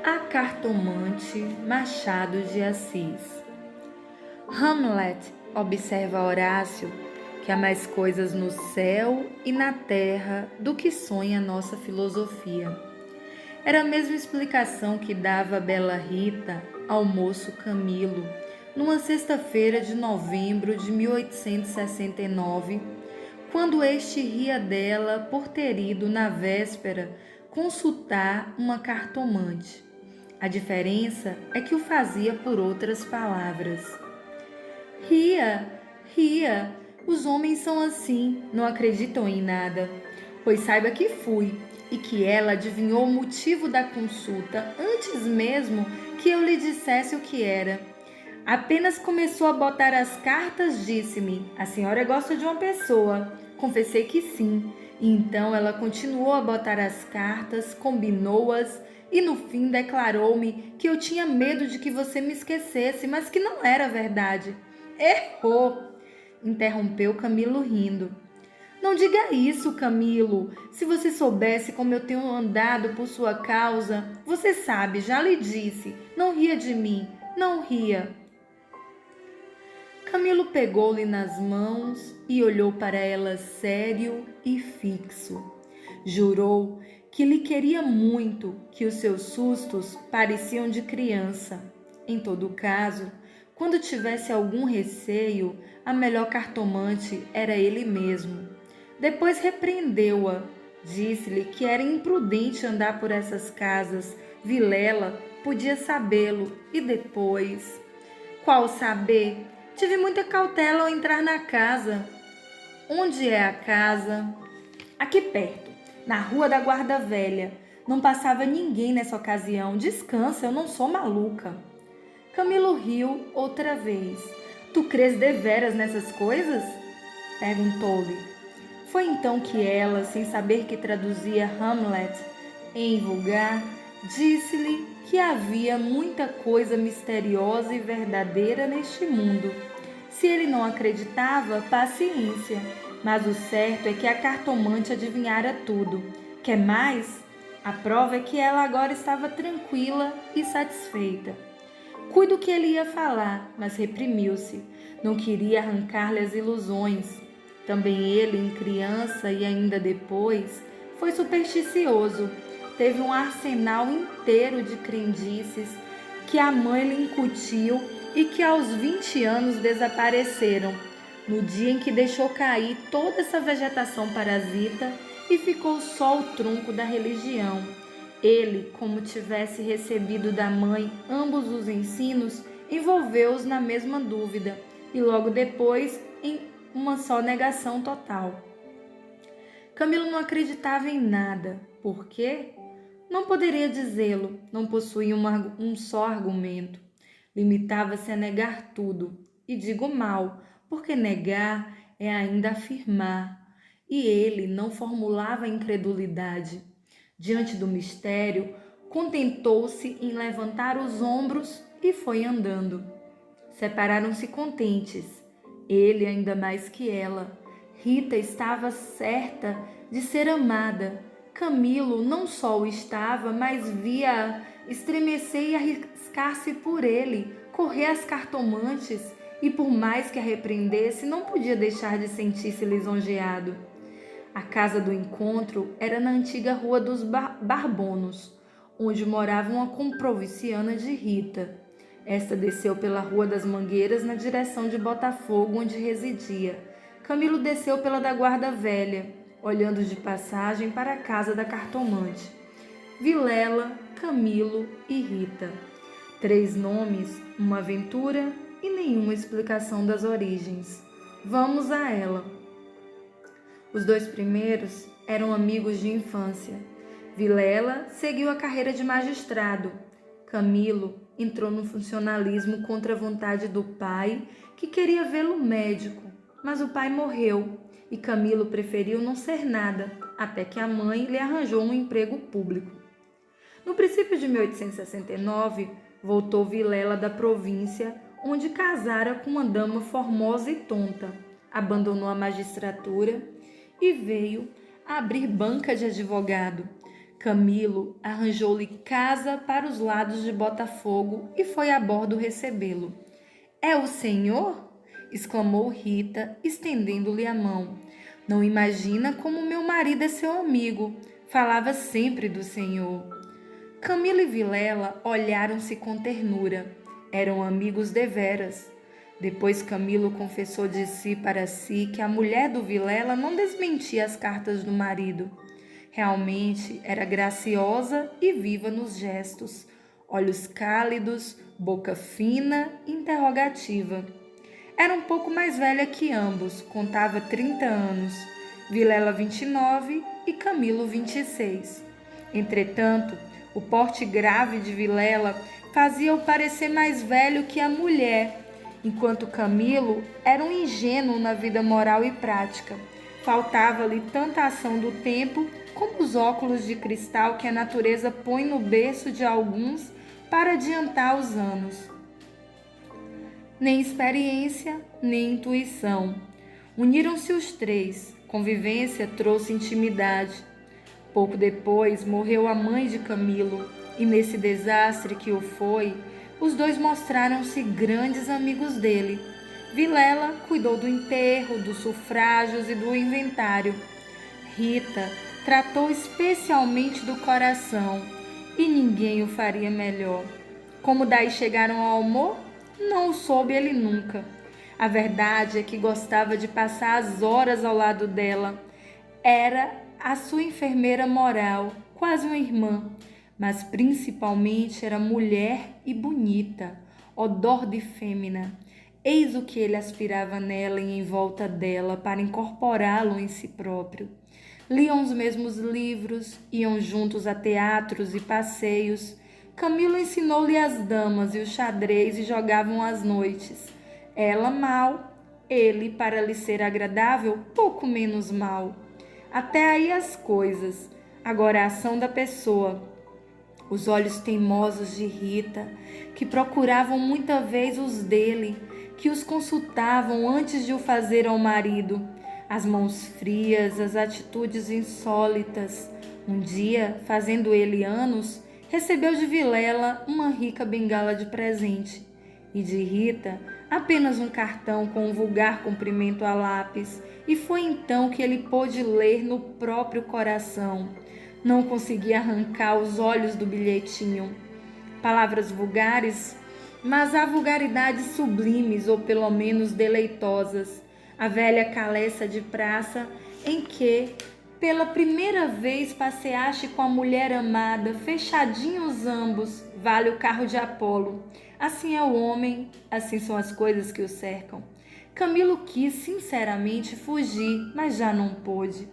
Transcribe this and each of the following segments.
A cartomante Machado de Assis. Hamlet observa a Horácio que há mais coisas no céu e na terra do que sonha a nossa filosofia. Era a mesma explicação que dava a bela Rita ao moço Camilo, numa sexta-feira de novembro de 1869, quando este ria dela por ter ido na véspera consultar uma cartomante. A diferença é que o fazia por outras palavras. Ria, ria, os homens são assim, não acreditam em nada. Pois saiba que fui, e que ela adivinhou o motivo da consulta antes mesmo que eu lhe dissesse o que era. Apenas começou a botar as cartas, disse-me: a senhora gosta de uma pessoa. Confessei que sim. E então ela continuou a botar as cartas, combinou-as e no fim declarou-me que eu tinha medo de que você me esquecesse, mas que não era verdade. Errou! Interrompeu Camilo rindo. Não diga isso, Camilo. Se você soubesse como eu tenho andado por sua causa, você sabe, já lhe disse. Não ria de mim, não ria. Camilo pegou-lhe nas mãos e olhou para ela sério e fixo. Jurou que lhe queria muito, que os seus sustos pareciam de criança. Em todo caso, quando tivesse algum receio, a melhor cartomante era ele mesmo. Depois repreendeu-a. Disse-lhe que era imprudente andar por essas casas. Vilela podia sabê-lo. E depois? Qual saber? Tive muita cautela ao entrar na casa. Onde é a casa? Aqui perto, na Rua da Guarda Velha. Não passava ninguém nessa ocasião. Descansa, eu não sou maluca. Camilo riu outra vez. Tu crês deveras nessas coisas? Perguntou-lhe. Foi então que ela, sem saber que traduzia Hamlet em vulgar, disse-lhe que havia muita coisa misteriosa e verdadeira neste mundo. Se ele não acreditava, paciência, mas o certo é que a cartomante adivinhara tudo. Quer mais? A prova é que ela agora estava tranquila e satisfeita. Cuido que ele ia falar, mas reprimiu-se. Não queria arrancar-lhe as ilusões. Também ele, em criança e ainda depois, foi supersticioso. Teve um arsenal inteiro de crendices que a mãe lhe incutiu e que aos 20 anos desapareceram, no dia em que deixou cair toda essa vegetação parasita e ficou só o tronco da religião. Ele, como tivesse recebido da mãe ambos os ensinos, envolveu-os na mesma dúvida e logo depois em uma só negação total. Camilo não acreditava em nada. Por quê? Não poderia dizê-lo, não possuía um só argumento. Limitava-se a negar tudo. E digo mal, porque negar é ainda afirmar. E ele não formulava incredulidade. Diante do mistério, contentou-se em levantar os ombros e foi andando. Separaram-se contentes, ele ainda mais que ela. Rita estava certa de ser amada. Camilo não só o estava, mas via estremecer e arriscar-se por ele, correr às cartomantes, e por mais que a repreendesse, não podia deixar de sentir-se lisonjeado. A casa do encontro era na antiga Rua dos Barbonos, onde morava uma comprovinciana de Rita. Esta desceu pela Rua das Mangueiras na direção de Botafogo, onde residia. Camilo desceu pela da Guarda Velha, olhando de passagem para a casa da cartomante. Vilela, Camilo e Rita. 3 nomes, uma aventura e nenhuma explicação das origens. Vamos a ela. Os 2 primeiros eram amigos de infância. Vilela seguiu a carreira de magistrado. Camilo entrou no funcionalismo contra a vontade do pai, que queria vê-lo médico, mas o pai morreu e Camilo preferiu não ser nada, até que a mãe lhe arranjou um emprego público. No princípio de 1869, voltou Vilela da província, onde casara com uma dama formosa e tonta, abandonou a magistratura e veio a abrir banca de advogado. Camilo arranjou-lhe casa para os lados de Botafogo e foi a bordo recebê-lo. "É o senhor?" exclamou Rita, estendendo-lhe a mão. "Não imagina como meu marido é seu amigo. Falava sempre do senhor." Camilo e Vilela olharam-se com ternura. Eram amigos deveras. Depois Camilo confessou de si para si que a mulher do Vilela não desmentia as cartas do marido. Realmente era graciosa e viva nos gestos, olhos cálidos, boca fina e interrogativa. Era um pouco mais velha que ambos, contava 30 anos, Vilela 29 e Camilo 26. Entretanto, o porte grave de Vilela fazia-o parecer mais velho que a mulher, enquanto Camilo era um ingênuo na vida moral e prática. Faltava-lhe tanta ação do tempo como os óculos de cristal que a natureza põe no berço de alguns para adiantar os anos. Nem experiência, nem intuição. Uniram-se os três. Convivência trouxe intimidade. Pouco depois morreu a mãe de Camilo, e nesse desastre que o foi, os dois mostraram-se grandes amigos dele. Vilela cuidou do enterro, dos sufrágios e do inventário. Rita tratou especialmente do coração, e ninguém o faria melhor. Como daí chegaram ao amor? Não o soube ele nunca. A verdade é que gostava de passar as horas ao lado dela. Era a sua enfermeira moral, quase uma irmã, mas principalmente era mulher e bonita, odor de fêmina. Eis o que ele aspirava nela e em volta dela para incorporá-lo em si próprio. Liam os mesmos livros, iam juntos a teatros e passeios. Camilo ensinou-lhe as damas e o xadrez e jogavam às noites. Ela mal, ele, para lhe ser agradável, pouco menos mal. Até aí as coisas. Agora a ação da pessoa. Os olhos teimosos de Rita, que procuravam muita vez os dele, que os consultavam antes de o fazer ao marido. As mãos frias, as atitudes insólitas. Um dia, fazendo ele anos, recebeu de Vilela uma rica bengala de presente. E de Rita, apenas um cartão com um vulgar cumprimento a lápis. E foi então que ele pôde ler no próprio coração. Não conseguia arrancar os olhos do bilhetinho. Palavras vulgares, mas há vulgaridades sublimes ou pelo menos deleitosas. A velha caleça de praça em que, pela primeira vez, passeaste com a mulher amada, fechadinhos ambos, vale o carro de Apolo. Assim é o homem, assim são as coisas que o cercam. Camilo quis sinceramente fugir, mas já não pôde.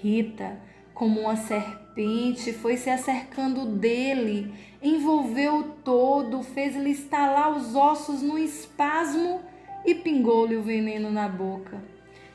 Rita, como uma serpente, foi se acercando dele, envolveu-o todo, fez-lhe estalar os ossos num espasmo e pingou-lhe o veneno na boca.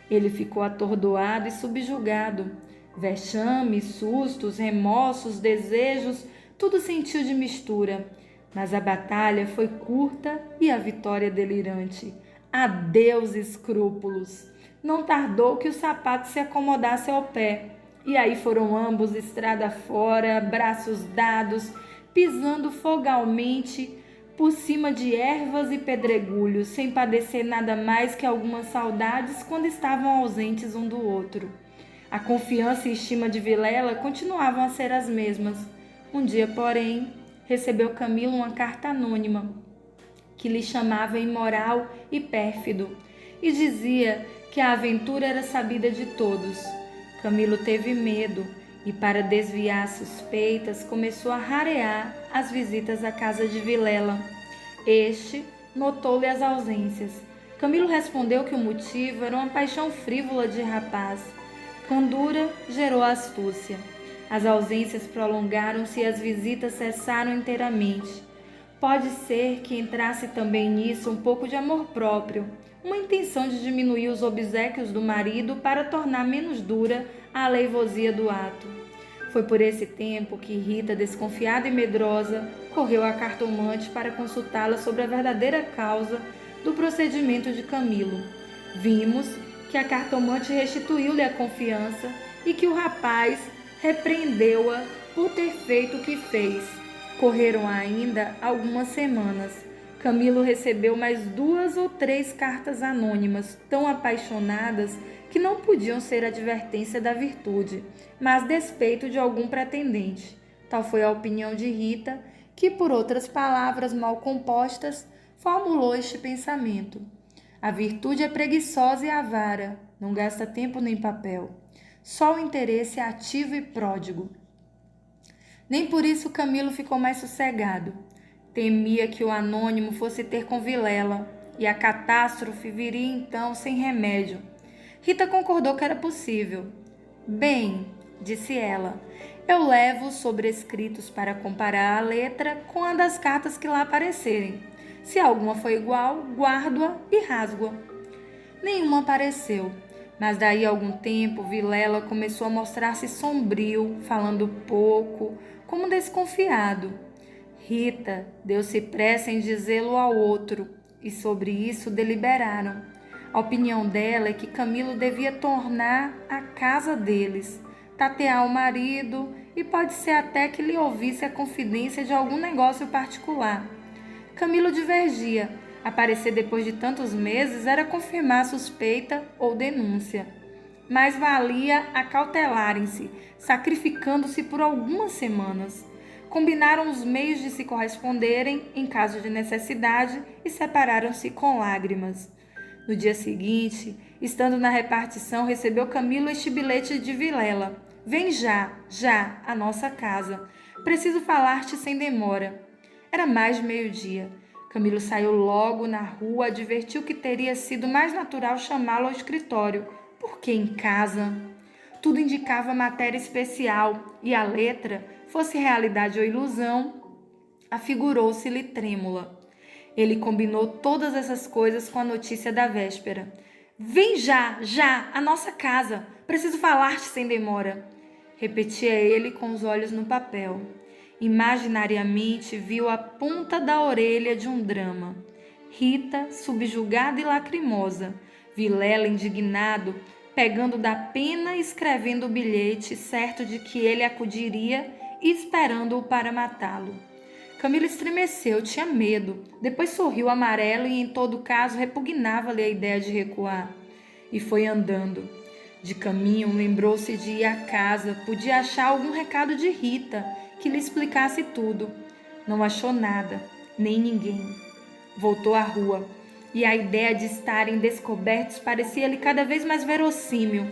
Ele ficou atordoado e subjugado. Vexame, sustos, remorsos, desejos, tudo sentiu de mistura. Mas a batalha foi curta e a vitória delirante. Adeus escrúpulos! Não tardou que o sapato se acomodasse ao pé. E aí foram ambos estrada fora, braços dados, pisando fogalmente por cima de ervas e pedregulhos, sem padecer nada mais que algumas saudades quando estavam ausentes um do outro. A confiança e estima de Vilela continuavam a ser as mesmas. Um dia, porém, recebeu Camilo uma carta anônima, que lhe chamava imoral e pérfido, e dizia que a aventura era sabida de todos. Camilo teve medo e, para desviar suspeitas, começou a rarear as visitas à casa de Vilela. Este notou-lhe as ausências. Camilo respondeu que o motivo era uma paixão frívola de rapaz. Candura gerou astúcia. As ausências prolongaram-se e as visitas cessaram inteiramente. Pode ser que entrasse também nisso um pouco de amor próprio, uma intenção de diminuir os obséquios do marido para tornar menos dura a aleivosia do ato. Foi por esse tempo que Rita, desconfiada e medrosa, correu à cartomante para consultá-la sobre a verdadeira causa do procedimento de Camilo. Vimos que a cartomante restituiu-lhe a confiança e que o rapaz repreendeu-a por ter feito o que fez. Correram ainda algumas semanas. Camilo recebeu mais 2 ou 3 cartas anônimas, tão apaixonadas que não podiam ser advertência da virtude, mas despeito de algum pretendente. Tal foi a opinião de Rita, que, por outras palavras mal compostas, formulou este pensamento. A virtude é preguiçosa e avara, não gasta tempo nem papel. Só o interesse é ativo e pródigo. Nem por isso Camilo ficou mais sossegado. Temia que o anônimo fosse ter com Vilela, e a catástrofe viria então sem remédio. Rita concordou que era possível. Bem, disse ela, eu levo os sobrescritos para comparar a letra com a das cartas que lá aparecerem. Se alguma for igual, guardo-a e rasgo-a. Nenhuma apareceu, mas daí a algum tempo Vilela começou a mostrar-se sombrio, falando pouco, como desconfiado. Rita deu-se pressa em dizê-lo ao outro, e sobre isso deliberaram. A opinião dela é que Camilo devia tornar a casa deles, tatear o marido e pode ser até que lhe ouvisse a confidência de algum negócio particular. Camilo divergia. Aparecer depois de tantos meses era confirmar suspeita ou denúncia. Mas valia acautelarem-se, sacrificando-se por algumas semanas. Combinaram os meios de se corresponderem em caso de necessidade e separaram-se com lágrimas. No dia seguinte, estando na repartição, recebeu Camilo este bilhete de Vilela. Vem já, à nossa casa. Preciso falar-te sem demora. Era mais de meio-dia. Camilo saiu logo na rua, advertiu que teria sido mais natural chamá-lo ao escritório. Por que em casa? Tudo indicava matéria especial, e a letra, fosse realidade ou ilusão, afigurou-se-lhe trêmula. Ele combinou todas essas coisas com a notícia da véspera. Vem já, à nossa casa. Preciso falar-te sem demora. Repetia ele com os olhos no papel. Imaginariamente viu a ponta da orelha de um drama. Rita, subjugada e lacrimosa. Vilela, indignado, pegando da pena e escrevendo o bilhete, certo de que ele acudiria e esperando-o para matá-lo. Camilo estremeceu, tinha medo. Depois sorriu amarelo e, em todo caso, repugnava-lhe a ideia de recuar. E foi andando. De caminho, lembrou-se de ir à casa. Podia achar algum recado de Rita, que lhe explicasse tudo. Não achou nada, nem ninguém. Voltou à rua. E a ideia de estarem descobertos parecia-lhe cada vez mais verossímil.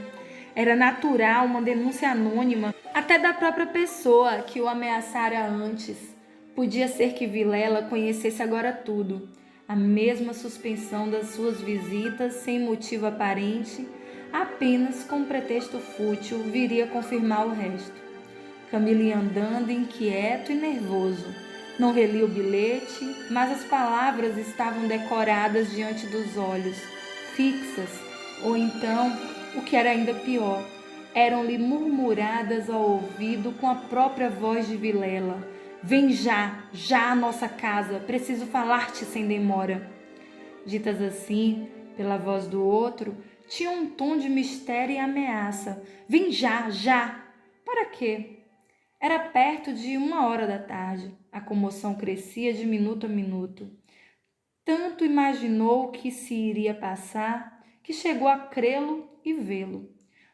Era natural uma denúncia anônima, até da própria pessoa que o ameaçara antes. Podia ser que Vilela conhecesse agora tudo. A mesma suspensão das suas visitas, sem motivo aparente, apenas com um pretexto fútil, viria confirmar o resto. Camilo ia andando inquieto e nervoso. Não relia o bilhete, mas as palavras estavam decoradas diante dos olhos, fixas, ou então, o que era ainda pior, eram-lhe murmuradas ao ouvido com a própria voz de Vilela. Vem já à nossa casa, preciso falar-te sem demora. Ditas assim, pela voz do outro, tinham um tom de mistério e ameaça. Vem já! Para quê? Era perto de 1h da tarde. A comoção crescia de minuto a minuto. Tanto imaginou que se iria passar, que chegou a crê-lo e vê-lo.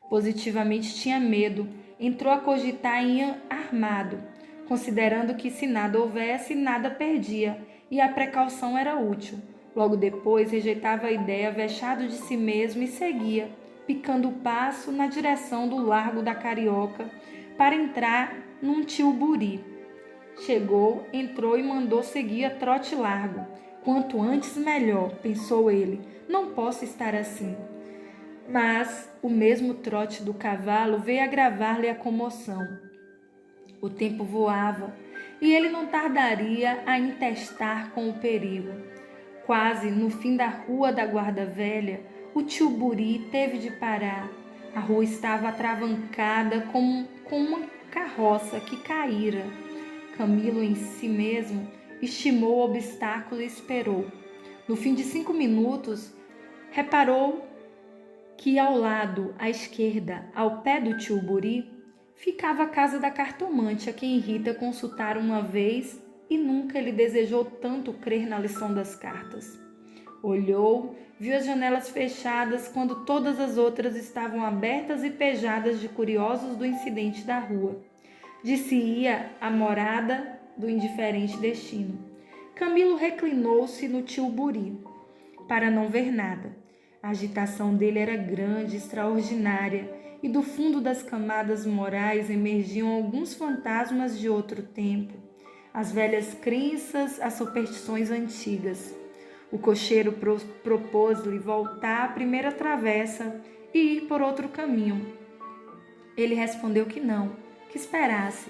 Positivamente tinha medo, entrou a cogitar em armado, considerando que se nada houvesse, nada perdia, e a precaução era útil. Logo depois, rejeitava a ideia, vexado de si mesmo, e seguia, picando o passo na direção do Largo da Carioca, para entrar num tilbury. Chegou, entrou e mandou seguir a trote largo. Quanto antes, melhor, pensou ele. Não posso estar assim. Mas o mesmo trote do cavalo veio agravar-lhe a comoção. O tempo voava e ele não tardaria a intestar com o perigo. Quase no fim da rua da Guarda Velha, o tilbury teve de parar. A rua estava atravancada com uma carroça que caíra. Camilo, em si mesmo, estimou o obstáculo e esperou. No fim de 5 minutos, reparou que ao lado, à esquerda, ao pé do tilbury, ficava a casa da cartomante, a quem Rita consultara uma vez e nunca lhe desejou tanto crer na lição das cartas. Olhou, viu as janelas fechadas quando todas as outras estavam abertas e pejadas de curiosos do incidente da rua. Disse-ia a morada do indiferente destino. Camilo reclinou-se no tilbury, para não ver nada. A agitação dele era grande, extraordinária, e do fundo das camadas morais emergiam alguns fantasmas de outro tempo, as velhas crenças, as superstições antigas. O cocheiro propôs-lhe voltar à primeira travessa e ir por outro caminho. Ele respondeu que não, que esperasse.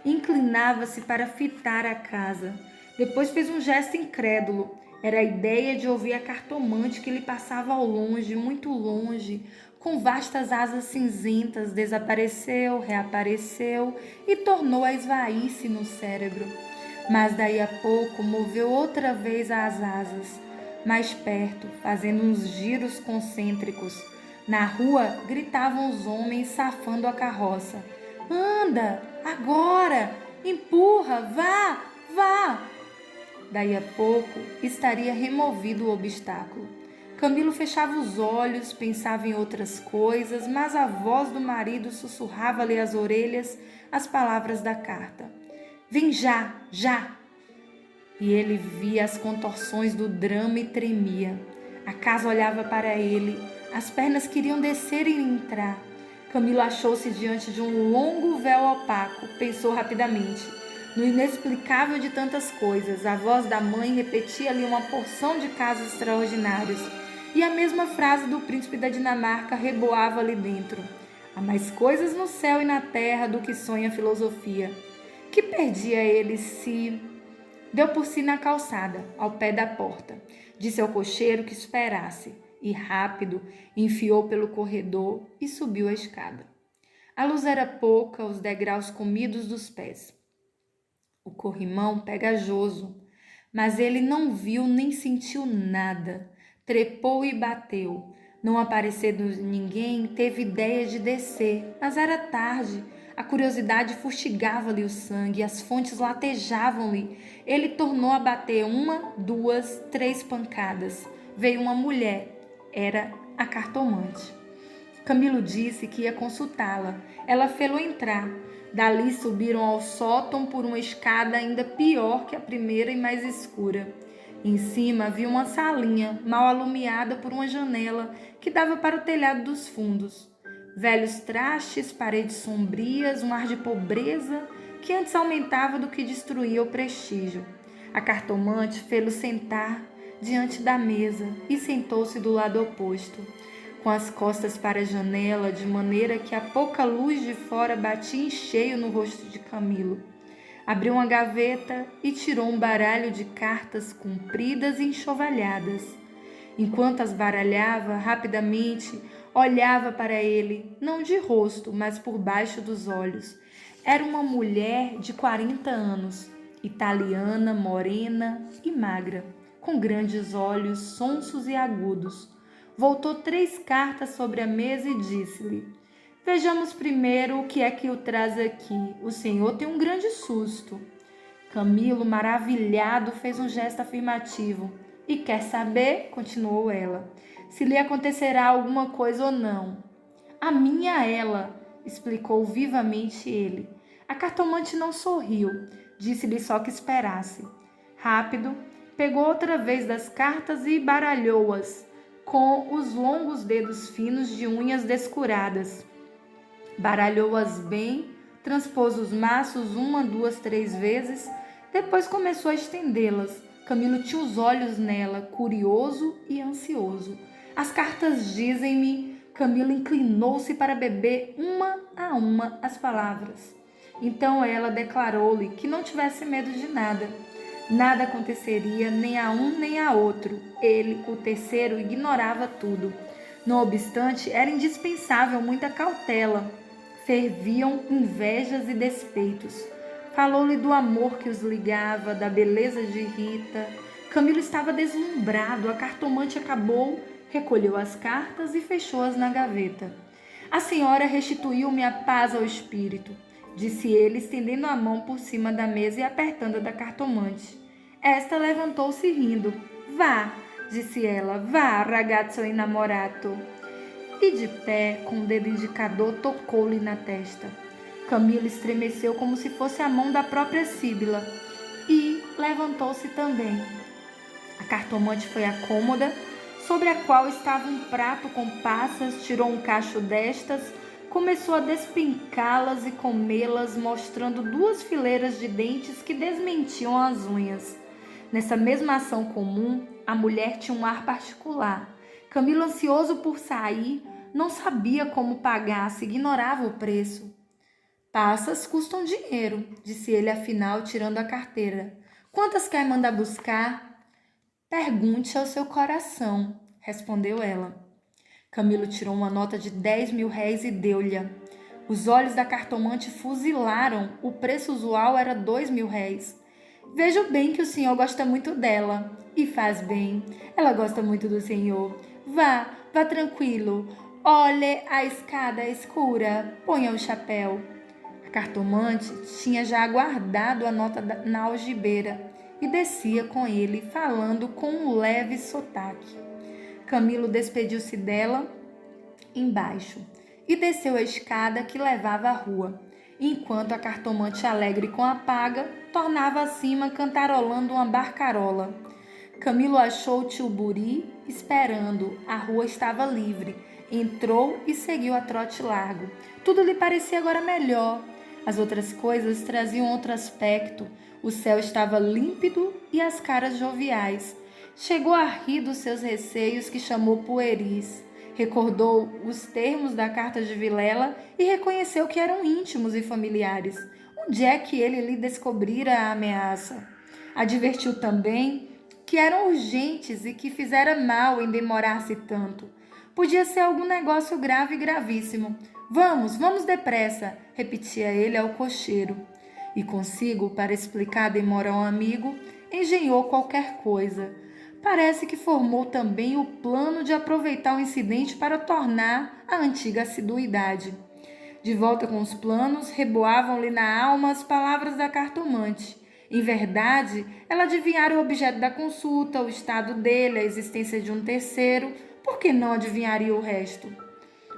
Inclinava-se para fitar a casa. Depois fez um gesto incrédulo. Era a ideia de ouvir a cartomante que lhe passava ao longe, muito longe, com vastas asas cinzentas, desapareceu, reapareceu e tornou a esvair-se no cérebro. Mas daí a pouco moveu outra vez as asas, mais perto, fazendo uns giros concêntricos. Na rua gritavam os homens safando a carroça. Anda, agora, empurra, vá, vá. Daí a pouco estaria removido o obstáculo. Camilo fechava os olhos, pensava em outras coisas, mas a voz do marido sussurrava-lhe às orelhas as palavras da carta. Vem já, já! E ele via as contorções do drama e tremia. A casa olhava para ele, as pernas queriam descer e entrar. Camilo achou-se diante de um longo véu opaco, pensou rapidamente. No inexplicável de tantas coisas, a voz da mãe repetia-lhe uma porção de casos extraordinários, e a mesma frase do príncipe da Dinamarca reboava ali dentro. Há mais coisas no céu e na terra do que sonha a filosofia. Que perdia ele se... Deu por si na calçada, ao pé da porta. Disse ao cocheiro que esperasse, e rápido enfiou pelo corredor e subiu a escada. A luz era pouca, os degraus comidos dos pés. O corrimão pegajoso, mas ele não viu nem sentiu nada. Trepou e bateu. Não aparecendo ninguém, teve ideia de descer, mas era tarde. A curiosidade fustigava-lhe o sangue, as fontes latejavam-lhe. Ele tornou a bater 1, 2, 3 pancadas. Veio uma mulher, era a cartomante. Camilo disse que ia consultá-la. Ela fê-lo entrar. Dali subiram ao sótão por uma escada ainda pior que a primeira e mais escura. Em cima havia uma salinha, mal alumiada por uma janela que dava para o telhado dos fundos. Velhos trastes, paredes sombrias, um ar de pobreza que antes aumentava do que destruía o prestígio. A cartomante fê-lo sentar diante da mesa e sentou-se do lado oposto, com as costas para a janela, de maneira que a pouca luz de fora batia em cheio no rosto de Camilo. Abriu uma gaveta e tirou um baralho de cartas compridas e enxovalhadas. Enquanto as baralhava, rapidamente olhava para ele, não de rosto, mas por baixo dos olhos. Era uma mulher de 40 anos, italiana, morena e magra, com grandes olhos sonsos e agudos. Voltou 3 cartas sobre a mesa e disse-lhe: vejamos primeiro o que é que o traz aqui. O senhor tem um grande susto. Camilo, maravilhado, fez um gesto afirmativo. E quer saber, continuou ela, se lhe acontecerá alguma coisa ou não. A minha ela, explicou vivamente ele. A cartomante não sorriu, disse-lhe só que esperasse. Rápido, pegou outra vez das cartas e baralhou-as com os longos dedos finos de unhas descuradas. Baralhou-as bem, transpôs os maços 1, 2, 3 vezes, depois começou a estendê-las. Camilo tinha os olhos nela, curioso e ansioso. As cartas dizem-me... Camilo inclinou-se para beber uma a uma as palavras. Então ela declarou-lhe que não tivesse medo de nada. Nada aconteceria nem a um nem a outro. Ele, o terceiro, ignorava tudo. Não obstante, era indispensável muita cautela. Ferviam invejas e despeitos. Falou-lhe do amor que os ligava, da beleza de Rita. Camilo estava deslumbrado. A cartomante acabou, recolheu as cartas e fechou-as na gaveta. A senhora restituiu-me a paz ao espírito, disse ele, estendendo a mão por cima da mesa e apertando a da cartomante. Esta levantou-se rindo. Vá, disse ela, vá, ragazzo innamorato. E de pé, com o dedo indicador, tocou-lhe na testa. Camilo estremeceu como se fosse a mão da própria Síbila e levantou-se também. A cartomante foi à cômoda, sobre a qual estava um prato com passas, tirou um cacho destas, começou a despincá-las e comê-las, mostrando 2 fileiras de dentes que desmentiam as unhas. Nessa mesma ação comum, a mulher tinha um ar particular. Camilo, ansioso por sair, não sabia como pagar-se, ignorava o preço. Passas custam dinheiro, disse ele afinal, tirando a carteira. Quantas quer mandar buscar? Pergunte ao seu coração, respondeu ela. Camilo tirou uma nota de 10.000 réis e deu-lhe. Os olhos da cartomante fuzilaram, o preço usual era 2.000 réis. Vejo bem que o senhor gosta muito dela, e faz bem. Ela gosta muito do senhor. Vá tranquilo. Olhe a escada escura, ponha o chapéu. A cartomante tinha já aguardado a nota na algibeira e descia com ele, falando com um leve sotaque. Camilo despediu-se dela embaixo e desceu a escada que levava à rua, enquanto a cartomante, alegre com a paga, tornava acima cantarolando uma barcarola. Camilo achou o tio Buri esperando. A rua estava livre. Entrou e seguiu a trote largo. Tudo lhe parecia agora melhor. As outras coisas traziam outro aspecto. O céu estava límpido e as caras joviais. Chegou a rir dos seus receios, que chamou pueris. Recordou os termos da carta de Vilela e reconheceu que eram íntimos e familiares. Onde é que ele lhe descobrira a ameaça? Advertiu também que eram urgentes e que fizera mal em demorar-se tanto. Podia ser algum negócio grave e gravíssimo. Vamos depressa, repetia ele ao cocheiro. E consigo, para explicar a demora ao amigo, engenhou qualquer coisa. Parece que formou também o plano de aproveitar o incidente para tornar a antiga assiduidade. De volta com os planos, reboavam-lhe na alma as palavras da cartomante. Em verdade, ela adivinhara o objeto da consulta, o estado dele, a existência de um terceiro. Por que não adivinharia o resto?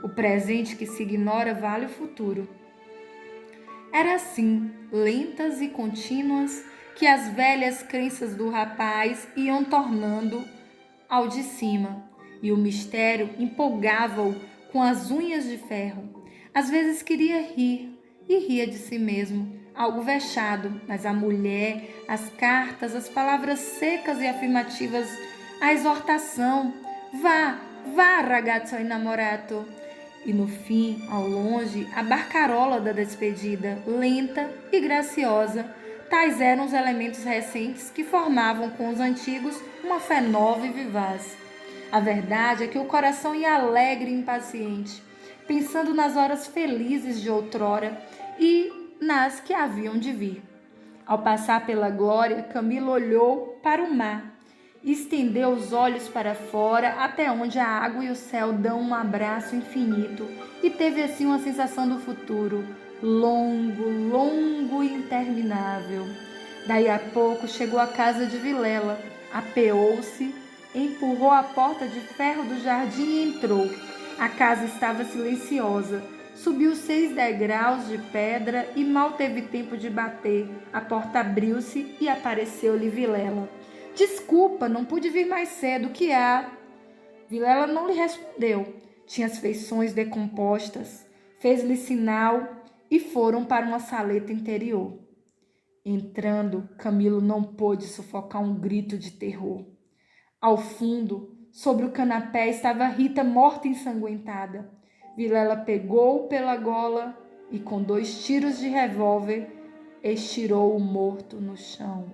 O presente que se ignora vale o futuro. Era assim, lentas e contínuas, que as velhas crenças do rapaz iam tornando ao de cima, e o mistério empolgava-o com as unhas de ferro. Às vezes queria rir, e ria de si mesmo, algo vexado, mas a mulher, as cartas, as palavras secas e afirmativas, a exortação, vá, ragazzo innamorato. E no fim, ao longe, a barcarola da despedida, lenta e graciosa. Tais eram os elementos recentes que formavam com os antigos uma fé nova e vivaz. A verdade é que o coração ia alegre e impaciente, pensando nas horas felizes de outrora e nas que haviam de vir. Ao passar pela glória, Camilo olhou para o mar, estendeu os olhos para fora, até onde a água e o céu dão um abraço infinito, e teve assim uma sensação do futuro, longo, longo e interminável. Daí a pouco chegou à casa de Vilela, apeou-se, empurrou a porta de ferro do jardim e entrou. A casa estava silenciosa. Subiu 6 degraus de pedra e mal teve tempo de bater. A porta abriu-se e apareceu-lhe Vilela. Desculpa, não pude vir mais cedo, o que há? Vilela não lhe respondeu. Tinha as feições decompostas. Fez-lhe sinal e foram para uma saleta interior. Entrando, Camilo não pôde sufocar um grito de terror. Ao fundo, sobre o canapé, estava Rita morta e ensanguentada. Vilela pegou-o pela gola e, com 2 tiros de revólver, estirou o morto no chão.